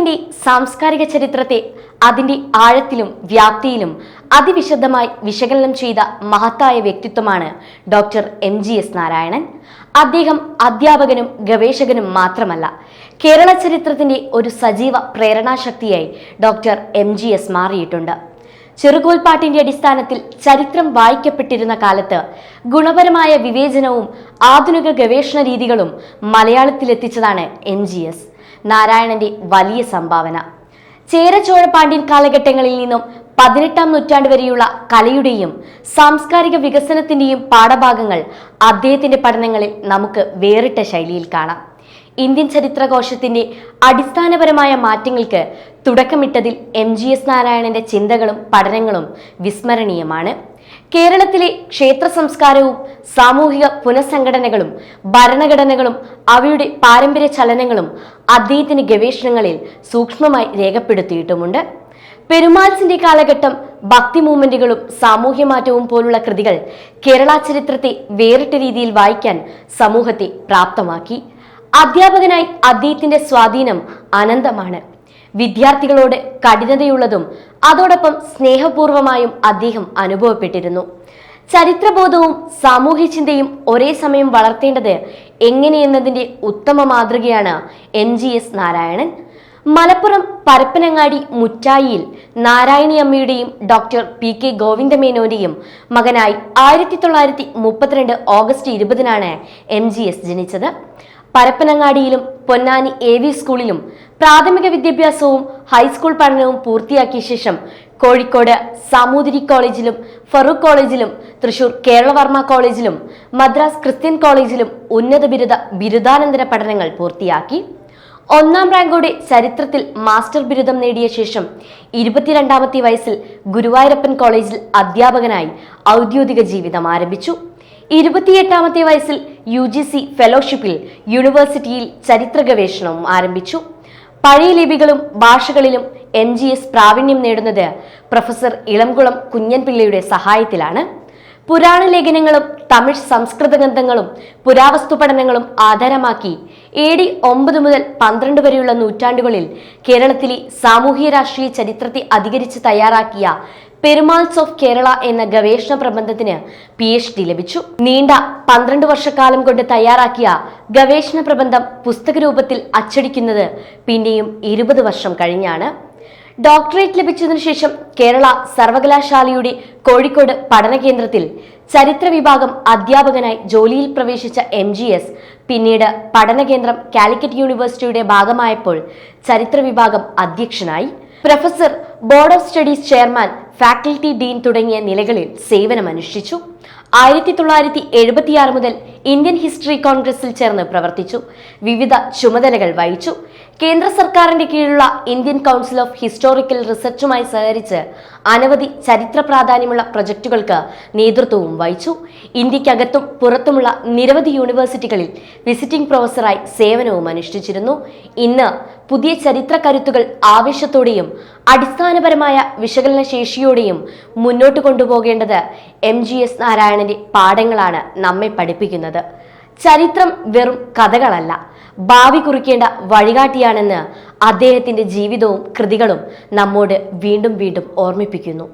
കേരളത്തിന്റെ സാംസ്കാരിക ചരിത്രത്തെ അതിന്റെ ആഴത്തിലും വ്യാപ്തിയിലും അതിവിശദമായി വിശകലനം ചെയ്ത മഹത്തായ വ്യക്തിത്വമാണ് ഡോക്ടർ MGS നാരായണൻ. അദ്ദേഹം അധ്യാപകനും ഗവേഷകനും മാത്രമല്ല, കേരള ചരിത്രത്തിന്റെ ഒരു സജീവ പ്രേരണാശക്തിയായി ഡോക്ടർ MGS മാറിയിട്ടുണ്ട്. ചെറുകോൽപ്പാട്ടിന്റെ അടിസ്ഥാനത്തിൽ ചരിത്രം വായിക്കപ്പെട്ടിരുന്ന കാലത്ത് ഗുണപരമായ വിവേചനവും ആധുനിക ഗവേഷണ രീതികളും മലയാളത്തിലെത്തിച്ചതാണ് MGS നാരായണന്റെ വലിയ സംഭാവന. ചേര ചോഴ പാണ്ഡ്യൻ കാലഘട്ടങ്ങളിൽ നിന്നും 18ാം നൂറ്റാണ്ട് വരെയുള്ള കലയുടെയും സാംസ്കാരിക വികസനത്തിന്റെയും പാഠഭാഗങ്ങൾ അദ്ദേഹത്തിന്റെ പഠനങ്ങളിൽ നമുക്ക് വേറിട്ട ശൈലിയിൽ കാണാം. ഇന്ത്യൻ ചരിത്രകോശത്തിന്റെ അടിസ്ഥാനപരമായ മാറ്റങ്ങൾക്ക് തുടക്കമിട്ടതിൽ MGS നാരായണന്റെ ചിന്തകളും പഠനങ്ങളും വിസ്മരണീയമാണ്. കേരളത്തിലെ ക്ഷേത്ര സംസ്കാരവും സാമൂഹിക പുനഃസംഘടനകളും ഭരണഘടനകളും അവയുടെ പാരമ്പര്യ ചലനങ്ങളും അദ്ദേഹത്തിന്റെ ഗവേഷണങ്ങളിൽ സൂക്ഷ്മമായി രേഖപ്പെടുത്തിയിട്ടുമുണ്ട്. പെരുമാൾസിന്റെ കാലഘട്ടം, ഭക്തി മൂവ്മെന്റുകളും സാമൂഹ്യ മാറ്റവും പോലുള്ള കൃതികൾ കേരള ചരിത്രത്തെ വേറിട്ട രീതിയിൽ വായിക്കാൻ സമൂഹത്തെ പ്രാപ്തമാക്കി. അധ്യാപകനായി അദ്ദേഹത്തിന്റെ സ്വാധീനം അനന്തമാണ്. വിദ്യാർത്ഥികളോട് കഠിനതയുള്ളതും അതോടൊപ്പം സ്നേഹപൂർവമായും അദ്ദേഹം അനുഭവപ്പെട്ടിരുന്നു. ചരിത്രബോധവും സാമൂഹ്യ ചിന്തയും ഒരേ സമയം വളർത്തേണ്ടത് എങ്ങനെയെന്നതിന്റെ ഉത്തമ മാതൃകയാണ് MGS നാരായണൻ. മലപ്പുറം പരപ്പനങ്ങാടി മുറ്റായിയിൽ നാരായണി അമ്മയുടെയും ഡോക്ടർ PK ഗോവിന്ദമേനോന്റെയും മകനായി 1932 ഓഗസ്റ്റ് 20-നാണ് MGS ജനിച്ചത്. പരപ്പനങ്ങാടിയിലും പൊന്നാനി AV സ്കൂളിലും പ്രാഥമിക വിദ്യാഭ്യാസവും ഹൈസ്കൂൾ പഠനവും പൂർത്തിയാക്കിയ ശേഷം കോഴിക്കോട് സാമൂതിരി കോളേജിലും ഫറൂഖ് കോളേജിലും തൃശൂർ കേരളവർമ്മ കോളേജിലും മദ്രാസ് ക്രിസ്ത്യൻ കോളേജിലും ഉന്നത ബിരുദാനന്തര പഠനങ്ങൾ പൂർത്തിയാക്കി. 1ാം റാങ്കോടെ ചരിത്രത്തിൽ മാസ്റ്റർ ബിരുദം നേടിയ ശേഷം 22ാമത്തെ വയസ്സിൽ ഗുരുവായൂരപ്പൻ കോളേജിൽ അധ്യാപകനായി ഔദ്യോഗിക ജീവിതം ആരംഭിച്ചു. 28ാമത്തെ വയസ്സിൽ UGC ഫെലോഷിപ്പിൽ യൂണിവേഴ്സിറ്റിയിൽ ചരിത്ര ഗവേഷണവും ആരംഭിച്ചു. പഴയ ലിപികളും ഭാഷകളിലും MGS പ്രാവീണ്യം നേടുന്നത് പ്രൊഫസർ ഇളംകുളം കുഞ്ഞൻപിള്ളയുടെ സഹായത്തിലാണ്. പുരാണ ലേഖനങ്ങളും തമിഴ് സംസ്കൃത ഗ്രന്ഥങ്ങളും പുരാവസ്തു പഠനങ്ങളും ആധാരമാക്കി AD 9 മുതൽ 12 വരെയുള്ള നൂറ്റാണ്ടുകളിൽ കേരളത്തിലെ സാമൂഹ്യ രാഷ്ട്രീയ ചരിത്രത്തെ അധികരിച്ച് തയ്യാറാക്കിയ പെരുമാൾസ് ഓഫ് കേരള എന്ന ഗവേഷണ പ്രബന്ധത്തിന് PhD ലഭിച്ചു. നീണ്ട 12 വർഷക്കാലം കൊണ്ട് തയ്യാറാക്കിയ ഗവേഷണ പ്രബന്ധം പുസ്തക രൂപത്തിൽ അച്ചടിക്കുന്നത് പിന്നെയും 20 വർഷം കഴിഞ്ഞാണ്. ഡോക്ടറേറ്റ് ലഭിച്ചതിനു ശേഷം കേരള സർവകലാശാലയുടെ കോഴിക്കോട് പഠന കേന്ദ്രത്തിൽ ചരിത്ര വിഭാഗം അധ്യാപകനായി ജോലിയിൽ പ്രവേശിച്ച MGS പിന്നീട് പഠനകേന്ദ്രം കാലിക്കറ്റ് യൂണിവേഴ്സിറ്റിയുടെ ഭാഗമായപ്പോൾ ചരിത്ര വിഭാഗം അധ്യക്ഷനായി. Professor, board of studies chairman, faculty Dean തുടങ്ങിയ നിലകളിൽ സേവനമനുഷ്ഠിച്ചു. 1976 മുതൽ ഇന്ത്യൻ ഹിസ്റ്ററി കോൺഗ്രസിൽ ചേർന്ന് പ്രവർത്തിച്ചു. വിവിധ ചുമതലകൾ വഹിച്ചു. കേന്ദ്ര സർക്കാരിന്റെ കീഴിലുള്ള ഇന്ത്യൻ കൗൺസിൽ ഓഫ് ഹിസ്റ്റോറിക്കൽ റിസർച്ചുമായി സഹകരിച്ച് അനവധി ചരിത്ര പ്രാധാന്യമുള്ള പ്രൊജക്ടുകൾക്ക് നേതൃത്വവും വഹിച്ചു. ഇന്ത്യക്കകത്തും പുറത്തുമുള്ള നിരവധി യൂണിവേഴ്സിറ്റികളിൽ വിസിറ്റിംഗ് പ്രൊഫസറായി സേവനവും അനുഷ്ഠിച്ചിരുന്നു. ഇന്ന് പുതിയ ചരിത്ര കരുത്തുകൾ ആവേശത്തോടെയും അടിസ്ഥാനപരമായ വിശകലന ശേഷിയോടെയും മുന്നോട്ട് കൊണ്ടുപോകേണ്ടത് MGS നാരായണന്റെ പാഠങ്ങളാണ് നമ്മെ പഠിപ്പിക്കുന്നത്. ചരിത്രം വെറും കഥകളല്ല, ഭാവി കുറിക്കേണ്ട വഴികാട്ടിയാണെന്ന് അദ്ദേഹത്തിന്റെ ജീവിതവും കൃതികളും നമ്മോട് വീണ്ടും വീണ്ടും ഓർമ്മിപ്പിക്കുന്നു.